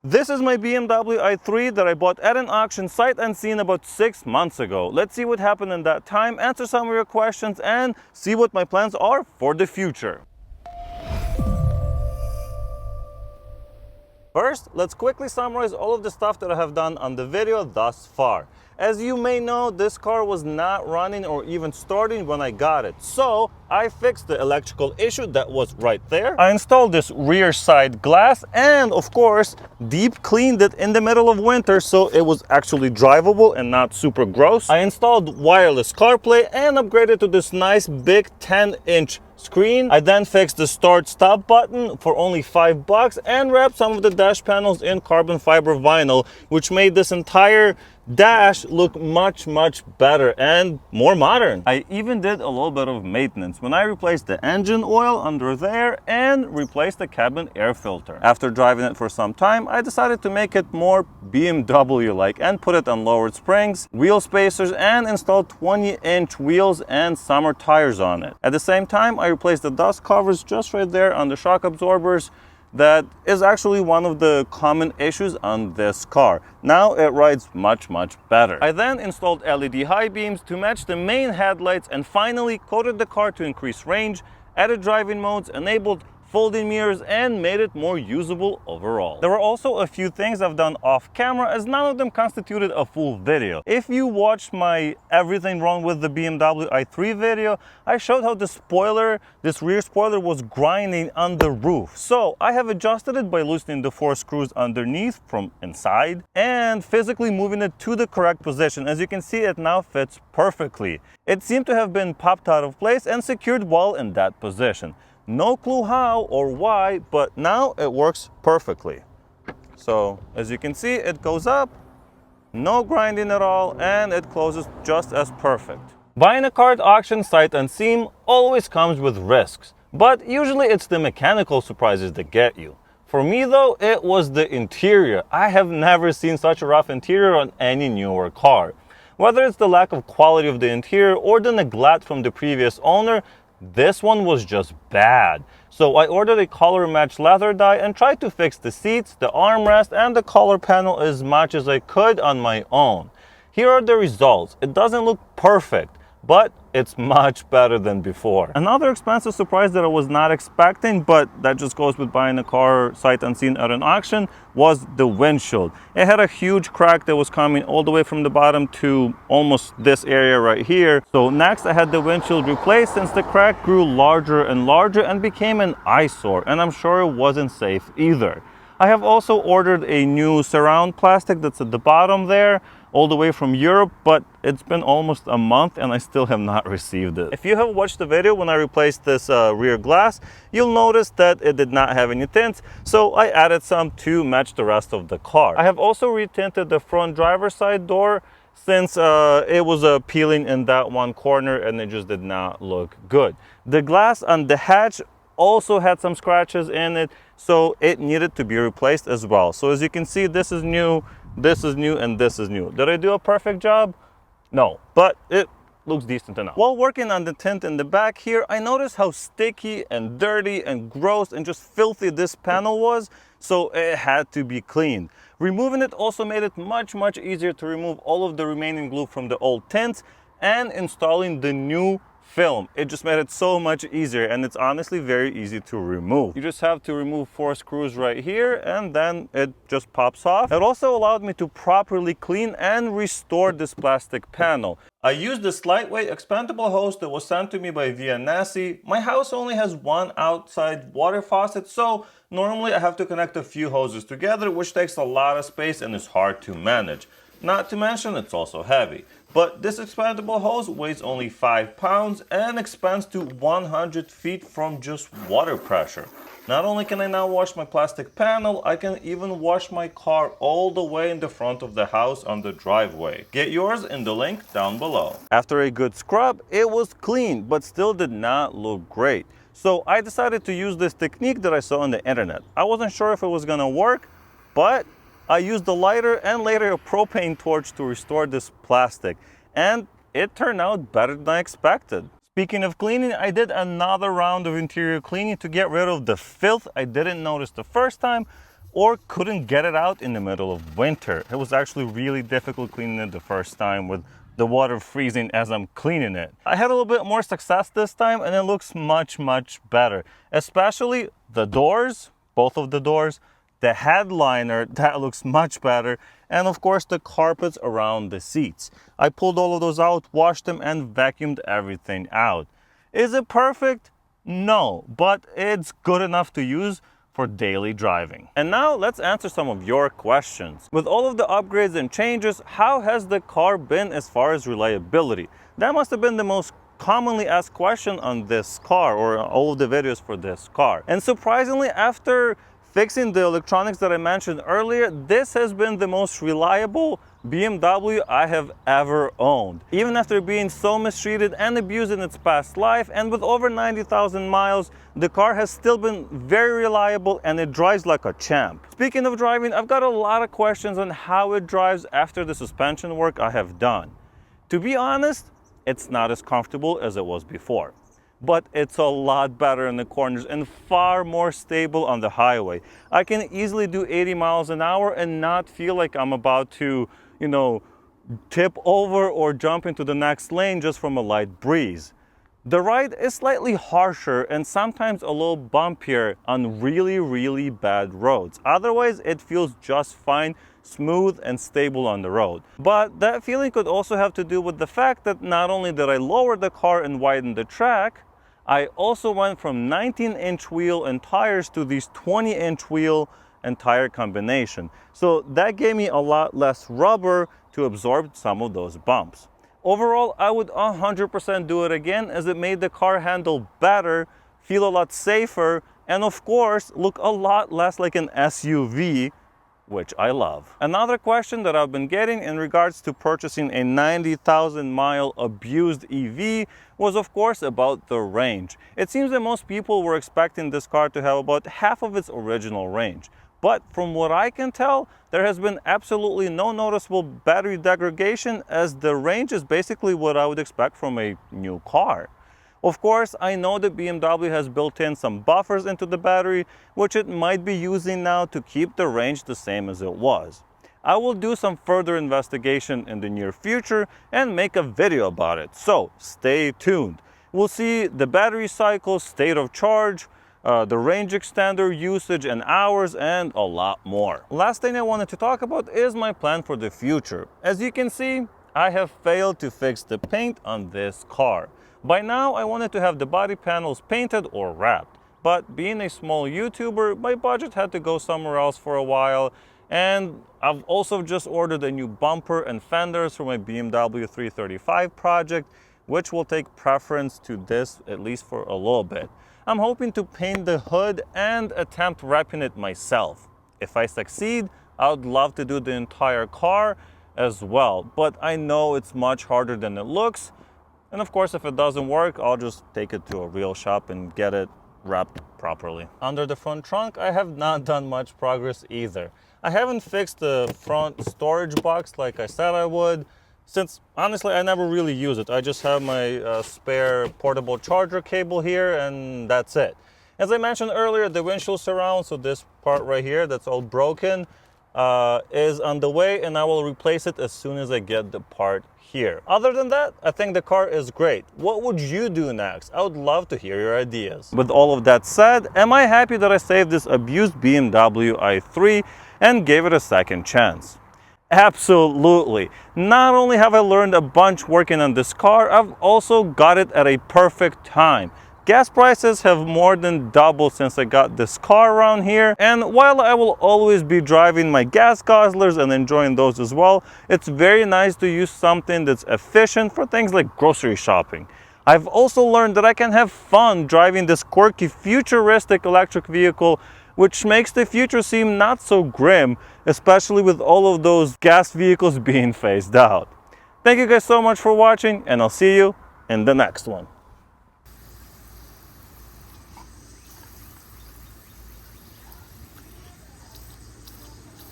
This is my BMW i3 that I bought at an auction sight unseen about 6 months ago. Let's see what happened in that time, answer some of your questions, and see what my plans are for the future. First, let's quickly summarize all of the stuff that I have done on the video thus far. As you may know, this car was not running or even starting when I got it. So I fixed the electrical issue that was right there. I installed this rear side glass and of course, deep cleaned it in the middle of winter so it was actually drivable and not super gross. I installed wireless CarPlay and upgraded to this nice big 10-inch screen. I then fixed the start stop button for only $5 and wrapped some of the dash panels in carbon fiber vinyl, which made this entire dash look much better and more modern. I even did a little bit of maintenance when I replaced the engine oil under there and replaced the cabin air filter. After driving it for some time, I decided to make it more BMW-like and put it on lowered springs, wheel spacers, and installed 20-inch wheels and summer tires on it. At the same time, I replaced the dust covers just right there on the shock absorbers. That is actually one of the common issues on this car. Now it rides much better. I then installed LED high beams to match the main headlights and finally coated the car to increase range, added driving modes, enabled folding mirrors, and made it more usable overall. There were also a few things I've done off camera as none of them constituted a full video. If you watched my everything wrong with the BMW i3 video, I showed how the spoiler, this rear spoiler, was grinding on the roof. So I have adjusted it by loosening the 4 screws underneath from inside and physically moving it to the correct position. As you can see, it now fits perfectly. It seemed to have been popped out of place and secured well in that position. No clue how or why, but now it works perfectly. So as you can see, it goes up, no grinding at all, and it closes just as perfect. Buying a car at auction sight unseen always comes with risks, but usually it's the mechanical surprises that get you. For me though, it was the interior. I have never seen such a rough interior on any newer car. Whether it's the lack of quality of the interior or the neglect from the previous owner, this one was just bad. So I ordered a color matched leather dye and tried to fix the seats, the armrest, and the collar panel as much as I could on my own. Here are the results. It doesn't look perfect, but it's much better than before. Another expensive surprise that I was not expecting, but that just goes with buying a car sight unseen at an auction, was the windshield. It had a huge crack that was coming all the way from the bottom to almost this area right here. So next I had the windshield replaced since the crack grew larger and larger and became an eyesore, and I'm sure it wasn't safe either. I have also ordered a new surround plastic that's at the bottom there, all the way from Europe, but it's been almost a month and I still have not received it. If you have watched the video when I replaced this rear glass, you'll notice that it did not have any tints, so I added some to match the rest of the car. I have also retinted the front driver's side door since it was peeling in that one corner and it just did not look good. The glass on the hatch also had some scratches in it, so it needed to be replaced as well. So as you can see, this is new, and this is new. Did I do a perfect job? No, but it looks decent enough. While working on the tint in the back here, I noticed how sticky and dirty and gross and just filthy this panel was, so it had to be cleaned. Removing it also made it much easier to remove all of the remaining glue from the old tints and installing the new film. It just made it so much easier, and it's honestly very easy to remove. You just have to remove 4 screws right here and then it just pops off. It also allowed me to properly clean and restore this plastic panel. I used this lightweight expandable hose that was sent to me by Via Nasi. My house only has one outside water faucet, so normally I have to connect a few hoses together, which takes a lot of space and is hard to manage. Not to mention it's also heavy. But this expandable hose weighs only 5 pounds and expands to 100 feet from just water pressure. Not only can I now wash my plastic panel, I can even wash my car all the way in the front of the house on the driveway. Get yours in the link down below. After a good scrub, it was clean, but still did not look great. So I decided to use this technique that I saw on the internet. I wasn't sure if it was gonna work, but I used a lighter and later a propane torch to restore this plastic, and it turned out better than I expected. Speaking of cleaning, I did another round of interior cleaning to get rid of the filth I didn't notice the first time, or couldn't get it out in the middle of winter. It was actually really difficult cleaning it the first time with the water freezing as I'm cleaning it. I had a little bit more success this time and it looks much better, especially the doors, both of the doors, the headliner, that looks much better, and of course the carpets around the seats. I pulled all of those out, washed them, and vacuumed everything out. Is it perfect? No, but it's good enough to use for daily driving. And now let's answer some of your questions. With all of the upgrades and changes, how has the car been as far as reliability? That must have been the most commonly asked question on this car, or all of the videos for this car. And surprisingly, after fixing the electronics that I mentioned earlier, this has been the most reliable BMW I have ever owned. Even after being so mistreated and abused in its past life, and with over 90,000 miles, the car has still been very reliable and it drives like a champ. Speaking of driving, I've got a lot of questions on how it drives after the suspension work I have done. To be honest, it's not as comfortable as it was before, but it's a lot better in the corners and far more stable on the highway. I can easily do 80 miles an hour and not feel like I'm about to, tip over or jump into the next lane just from a light breeze. The ride is slightly harsher and sometimes a little bumpier on really bad roads. Otherwise, it feels just fine, smooth and stable on the road. But that feeling could also have to do with the fact that not only did I lower the car and widen the track, I also went from 19-inch wheel and tires to these 20-inch wheel and tire combination. So that gave me a lot less rubber to absorb some of those bumps. Overall, I would 100% do it again, as it made the car handle better, feel a lot safer, and of course, look a lot less like an SUV, which I love. Another question that I've been getting in regards to purchasing a 90,000 mile abused EV was of course about the range. It seems that most people were expecting this car to have about half of its original range. But from what I can tell, there has been absolutely no noticeable battery degradation, as the range is basically what I would expect from a new car. Of course, I know that BMW has built in some buffers into the battery, which it might be using now to keep the range the same as it was. I will do some further investigation in the near future and make a video about it, so stay tuned. We'll see the battery cycle, state of charge, the range extender usage and hours, and a lot more. Last thing I wanted to talk about is my plan for the future. As you can see, I have failed to fix the paint on this car. By now, I wanted to have the body panels painted or wrapped, but being a small YouTuber, my budget had to go somewhere else for a while, and I've also just ordered a new bumper and fenders for my BMW 335 project, which will take preference to this at least for a little bit. I'm hoping to paint the hood and attempt wrapping it myself. If I succeed, I would love to do the entire car as well, but I know it's much harder than it looks. And of course, if it doesn't work, I'll just take it to a real shop and get it wrapped properly. Under the front trunk, I have not done much progress either. I haven't fixed the front storage box like I said I would, since honestly I never really use it. I just have my spare portable charger cable here and that's it. As I mentioned earlier, the windshield surround, so this part right here that's all broken, is on the way, and I will replace it as soon as I get the part here. Other than that, I think the car is great. What would you do next? I would love to hear your ideas. With all of that said, am I happy that I saved this abused BMW i3 and gave it a second chance? Absolutely. Not only have I learned a bunch working on this car, I've also got it at a perfect time. Gas prices have more than doubled since I got this car around here, and while I will always be driving my gas guzzlers and enjoying those as well, it's very nice to use something that's efficient for things like grocery shopping. I've also learned that I can have fun driving this quirky, futuristic electric vehicle, which makes the future seem not so grim, especially with all of those gas vehicles being phased out. Thank you guys so much for watching, and I'll see you in the next one.